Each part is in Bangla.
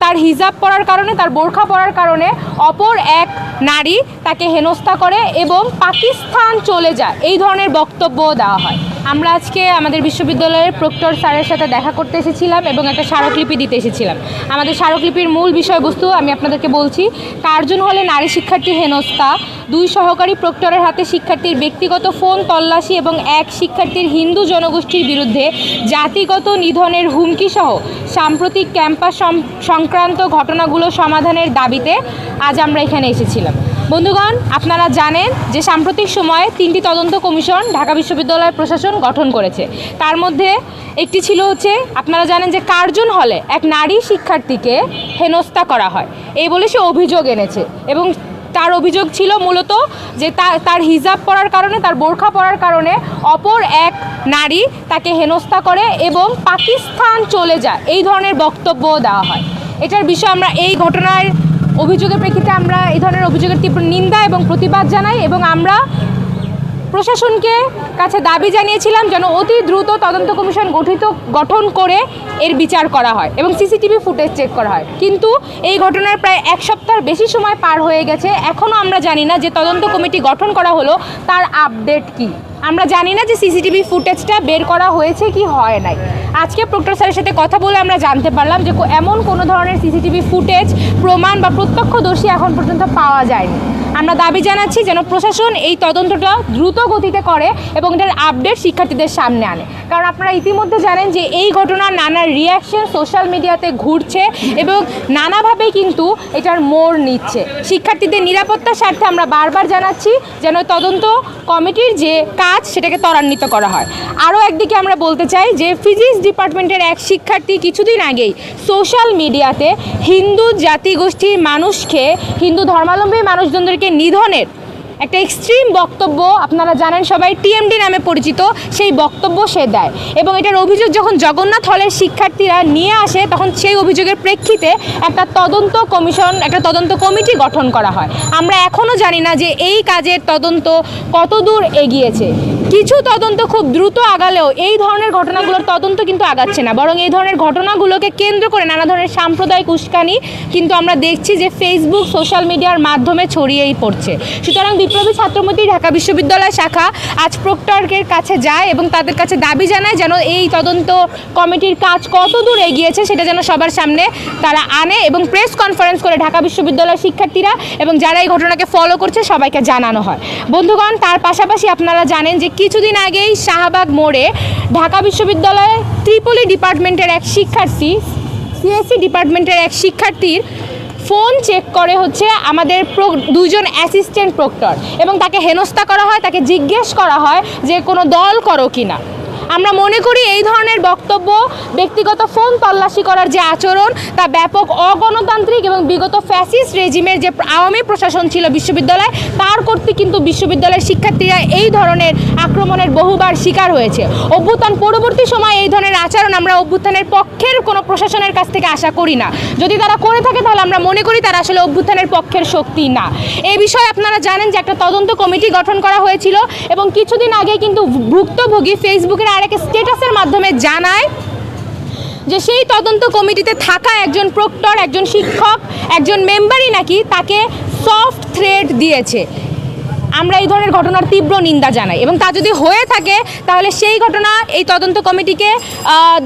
তার হিজাব পরার কারণে, তার বোরখা পরার কারণে অপর এক নারী তাকে হেনস্থা করে এবং পাকিস্তান চলে যায়, এই ধরনের বক্তব্য দেওয়া হয়। আমরা আজকে আমাদের বিশ্ববিদ্যালয়ের প্রক্টর স্যারের সাথে দেখা করতে এসেছিলাম এবং একটা স্মারকলিপি দিতে এসেছিলাম। আমাদের স্মারকলিপির মূল বিষয়বস্তু আমি আপনাদেরকে বলছি। কার্জন হলে নারী শিক্ষার্থী হেনস্থা, 2 সহকারী প্রক্টরের হাতে শিক্ষার্থীর ব্যক্তিগত ফোন তল্লাশি এবং এক শিক্ষার্থীর হিন্দু জনগোষ্ঠীর বিরুদ্ধে জাতিগত নিধনের হুমকি সহ সাম্প্রতিক ক্যাম্পাস সংক্রান্ত ঘটনাগুলো সমাধানের দাবিতে আজ আমরা এখানে এসেছিলাম। বন্ধুগণ, আপনারা জানেন যে সাম্প্রতিক সময়ে 3টি তদন্ত কমিশন ঢাকা বিশ্ববিদ্যালয় প্রশাসন গঠন করেছে। তার মধ্যে একটি ছিল হচ্ছে, আপনারা জানেন যে কার্জন হলে এক নারী শিক্ষার্থীকে হেনস্থা করা হয়, এই বলে সে অভিযোগ এনেছে এবং তার অভিযোগ ছিল মূলত যে তার হিজাব পরার কারণে, তার বোরখা পরার কারণে অপর এক নারী তাকে হেনস্থা করে এবং পাকিস্তান চলে যায়, এই ধরনের বক্তব্য দেওয়া হয়। এটার বিষয়ে আমরা এই ঘটনার অভিযোগের প্রেক্ষিতে আমরা এই ধরনের অভিযোগের তীব্র নিন্দা এবং প্রতিবাদ জানাই এবং আমরা প্রশাসনকে কাছে দাবি জানিয়েছিলাম যেন অতি দ্রুত তদন্ত কমিশন গঠন করে এর বিচার করা হয় এবং সিসিটিভি ফুটেজ চেক করা হয়। কিন্তু এই ঘটনার প্রায় 1 সপ্তাহের বেশি সময় পার হয়ে গেছে, এখনও আমরা জানি না যে তদন্ত কমিটি গঠন করা হলো তার আপডেট কী। আমরা জানি না যে সিসিটিভি ফুটেজটা বের করা হয়েছে কি হয় নাই। আজকে প্রক্টর স্যারের সাথে কথা বলে আমরা জানতে পারলাম যে এমন কোনো ধরনের সিসিটিভি ফুটেজ, প্রমাণ বা প্রত্যক্ষদর্শী এখন পর্যন্ত পাওয়া যায়নি। আমরা দাবি জানাচ্ছি যেন প্রশাসন এই তদন্তটা দ্রুত গতিতে করে এবং এটার আপডেট শিক্ষার্থীদের সামনে আনে। কারণ আপনারা ইতিমধ্যে জানেন যে এই ঘটনার নানা রিয়াকশন সোশ্যাল মিডিয়াতে ঘুরছে এবং নানাভাবেই কিন্তু এটার মোড় নিচ্ছে। শিক্ষার্থীদের নিরাপত্তার স্বার্থে আমরা বারবার জানাচ্ছি যেন তদন্ত কমিটির যে কাজ সেটাকে ত্বরান্বিত করা হয়। আরও একদিকে আমরা বলতে চাই যে ফিজিক্স ডিপার্টমেন্টের এক শিক্ষার্থী কিছুদিন আগেই সোশ্যাল মিডিয়াতে হিন্দু জাতিগোষ্ঠীর মানুষকে, হিন্দু ধর্মাবলম্বী মানুষজনদেরকে নিধনের একটা এক্সট্রিম বক্তব্য, আপনারা জানেন সবাই টিএমডি নামে পরিচিত, সেই বক্তব্য সে দেয় এবং এটার অভিযোগ যখন জগন্নাথ হলের শিক্ষার্থীরা নিয়ে আসে তখন সেই অভিযোগের প্রেক্ষিতে একটা তদন্ত কমিটি গঠন করা হয়। আমরা এখনও জানি না যে এই কাজের তদন্ত কতদূর এগিয়েছে। কিছু তদন্ত খুব দ্রুত আগালেও এই ধরনের ঘটনাগুলোর তদন্ত কিন্তু আগাচ্ছে না, বরং এই ধরনের ঘটনাগুলোকে কেন্দ্র করে নানা ধরনের সাম্প্রদায়িক উস্কানি কিন্তু আমরা দেখছি যে ফেসবুক, সোশ্যাল মিডিয়ার মাধ্যমে ছড়িয়েই পড়ছে। সুতরাং বিপ্লবী ছাত্রমোর্চা ঢাকা বিশ্ববিদ্যালয় শাখা আজ প্রক্টরের কাছে যায় এবং তাদের কাছে দাবি জানায় যেন এই তদন্ত কমিটির কাজ কতদূর এগিয়েছে সেটা যেন সবার সামনে তারা আনে এবং প্রেস কনফারেন্স করে ঢাকা বিশ্ববিদ্যালয়ের শিক্ষার্থীরা এবং যারা এই ঘটনাকে ফলো করছে সবাইকে জানানো হয়। বন্ধুগণ, তার পাশাপাশি আপনারা জানেন যে কিছুদিন আগেই শাহবাগ মোড়ে ঢাকা বিশ্ববিদ্যালয়ে ত্রিপলি ডিপার্টমেন্টের এক শিক্ষার্থী, সিএসসি ডিপার্টমেন্টের এক শিক্ষার্থীর ফোন চেক করে হচ্ছে আমাদের 2 জন অ্যাসিস্ট্যান্ট প্রক্টর এবং তাকে হেনস্থা করা হয়, তাকে জিজ্ঞেস করা হয় যে কোনো দল করো কি না। আমরা মনে করি এই ধরনের বক্তব্য, ব্যক্তিগত ফোন তল্লাশি করার যে আচরণ, তা ব্যাপক অগণতান্ত্রিক এবং বিগত ফ্যাসিস্ট রেজিমের যে আওয়ামী প্রশাসন ছিল বিশ্ববিদ্যালয় তার কর্তৃক কিন্তু বিশ্ববিদ্যালয়ের শিক্ষার্থীরা এই ধরনের আক্রমণের বহুবার শিকার হয়েছে। অভ্যুত্থান পরবর্তী সময়ে এই ধরনের আচরণ আমরা অভ্যুত্থানের পক্ষের কোনো প্রশাসনের কাছ থেকে আশা করি না। যদি তারা করে থাকে তাহলে আমরা মনে করি তারা আসলে অভ্যুত্থানের পক্ষের শক্তি না। এই বিষয়ে আপনারা জানেন যে একটা তদন্ত কমিটি গঠন করা হয়েছিল এবং কিছুদিন আগে কিন্তু ভুক্তভোগী ফেসবুকের আরেক স্ট্যাটাসের মাধ্যমে জানায় যে সেই তদন্ত কমিটিতে থাকা একজন প্রক্টর, একজন শিক্ষক, একজন মেম্বারই নাকি তাকে সফট থ্রেট দিয়েছে। আমরা এই ধরনের ঘটনার তীব্র নিন্দা জানাই এবং তা যদি হয়ে থাকে তাহলে সেই ঘটনা এই তদন্ত কমিটিকে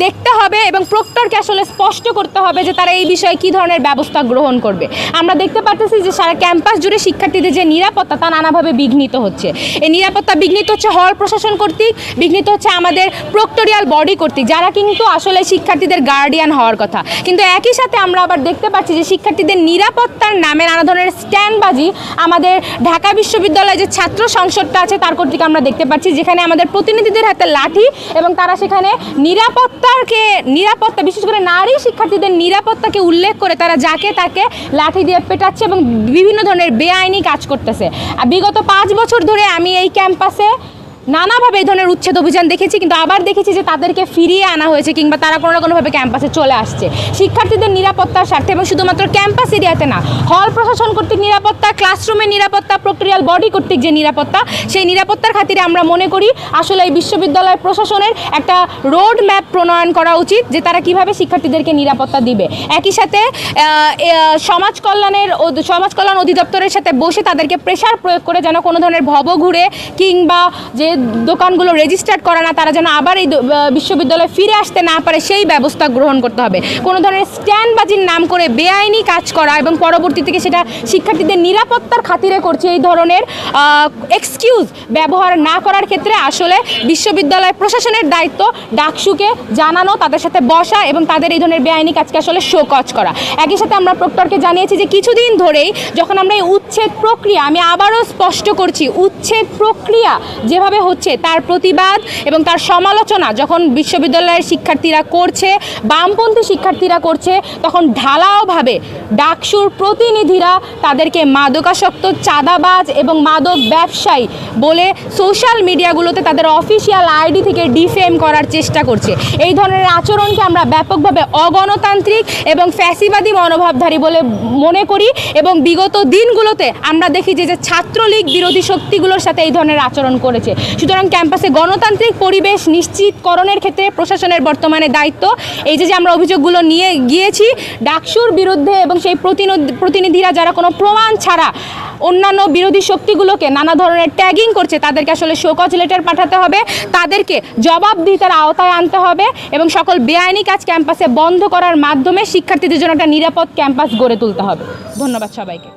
দেখতে হবে এবং প্রক্টরকে আসলে স্পষ্ট করতে হবে যে তারা এই বিষয়ে কী ধরনের ব্যবস্থা গ্রহণ করবে। আমরা দেখতে পাচ্ছি যে সারা ক্যাম্পাস জুড়ে শিক্ষার্থীদের যে নিরাপত্তা তা নানাভাবে বিঘ্নিত হচ্ছে। এই নিরাপত্তা বিঘ্নিত হচ্ছে হল প্রশাসন কর্তৃক, বিঘ্নিত হচ্ছে আমাদের প্রক্টোরিয়াল বডি কর্তৃক, যারা কিন্তু আসলে শিক্ষার্থীদের গার্ডিয়ান হওয়ার কথা। কিন্তু একই সাথে আমরা আবার দেখতে পাচ্ছি যে শিক্ষার্থীদের নিরাপত্তার নামে নানা ধরনের স্ট্যান্ডবাজি আমাদের ঢাকা বিশ্ববিদ্যালয়ে যে ছাত্র সংসদটা আছে তার কর্তৃক আমরা দেখতে পাচ্ছি, যেখানে আমাদের প্রতিনিধিদের হাতে লাঠি এবং তারা সেখানে নিরাপত্তা বিশেষ করে নারী শিক্ষার্থীদের নিরাপত্তাকে উল্লেখ করে তারা যাকে তাকে লাঠি দিয়ে পেটাচ্ছে এবং বিভিন্ন ধরনের বেআইনি কাজ করতেছে। বিগত 5 বছর ধরে আমি এই ক্যাম্পাসে নানাভাবে এই ধরনের উচ্ছেদ অভিযান দেখেছি, কিন্তু আবার দেখেছি যে তাদেরকে ফিরিয়ে আনা হয়েছে কিংবা তারা কোনো না কোনোভাবে ক্যাম্পাসে চলে আসছে। শিক্ষার্থীদের নিরাপত্তার স্বার্থে এবং শুধুমাত্র ক্যাম্পাস এরিয়াতে না, হল প্রশাসন কর্তৃক নিরাপত্তা, ক্লাসরুমের নিরাপত্তা, প্রক্টোরিয়াল বডি কর্তৃক যে নিরাপত্তা, সেই নিরাপত্তার খাতিরে আমরা মনে করি আসলে এই বিশ্ববিদ্যালয় প্রশাসনের একটা রোড ম্যাপ প্রণয়ন করা উচিত যে তারা কিভাবে শিক্ষার্থীদেরকে নিরাপত্তা দিবে। একই সাথে সমাজ কল্যাণ অধিদপ্তরের সাথে বসে তাদেরকে প্রেশার প্রয়োগ করে যেন কোনো ধরনের ভবঘুরে কিংবা যে দোকানগুলো রেজিস্টার্ড করা না, তারা যেন আবার এই বিশ্ববিদ্যালয়ে ফিরে আসতে না পারে সেই ব্যবস্থা গ্রহণ করতে হবে। কোনো ধরনের স্ট্যান্ডবাজির নাম করে বেআইনি কাজ করা এবং পরবর্তী থেকে সেটা শিক্ষার্থীদের নিরাপত্তার খাতিরে করছে, এই ধরনের এক্সকিউজ ব্যবহার না করার ক্ষেত্রে আসলে বিশ্ববিদ্যালয় প্রশাসনের দায়িত্ব ডাকসুকে জানানো, তাদের সাথে বসা এবং তাদের এই ধরনের বেআইনি কাজকে আসলে শোকজ করা। একই সাথে আমরা প্রক্টরকে জানিয়েছি যে কিছুদিন ধরেই যখন আমরা এই উচ্ছেদ প্রক্রিয়া, আমি আবারও স্পষ্ট করছি, উচ্ছেদ প্রক্রিয়া যেভাবে হচ্ছে তার প্রতিবাদ এবং তার সমালোচনা যখন বিশ্ববিদ্যালয়ের শিক্ষার্থীরা করছে, বামপন্থী শিক্ষার্থীরা করছে, তখন ঢালাওভাবে ডাকসুর প্রতিনিধিরা তাদেরকে মাদকাসক্ত, চাঁদাবাজ এবং মাদক ব্যবসায়ী বলে সোশ্যাল মিডিয়াগুলোতে তাদের অফিসিয়াল আইডি থেকে ডিফেম করার চেষ্টা করছে। এই ধরনের আচরণকে আমরা ব্যাপকভাবে অগণতান্ত্রিক এবং ফ্যাসিবাদী মনোভাবধারী বলে মনে করি এবং বিগত দিনগুলোতে আমরা দেখি যে ছাত্রলীগ বিরোধী শক্তিগুলোর সাথে এই ধরনের আচরণ করেছে। সুতরাং ক্যাম্পাসে গণতান্ত্রিক পরিবেশ নিশ্চিতকরণের ক্ষেত্রে প্রশাসনের বর্তমানে দায়িত্ব। এই যে আমরা অভিযোগগুলো নিয়ে গিয়েছি ডাকসুর বিরুদ্ধে এবং সেই প্রতিনিধিরা যারা কোনো প্রমাণ ছাড়া অন্যান্য বিরোধী শক্তিগুলোকে নানা ধরনের ট্যাগিং করছে, তাদেরকে আসলে শোকজ লেটার পাঠাতে হবে, তাদেরকে জবাবদিহিতার আওতায় আনতে হবে এবং সকল বেআইনি কাজ ক্যাম্পাসে বন্ধ করার মাধ্যমে শিক্ষার্থীদের জন্য একটা নিরাপদ ক্যাম্পাস গড়ে তুলতে হবে। ধন্যবাদ সবাইকে।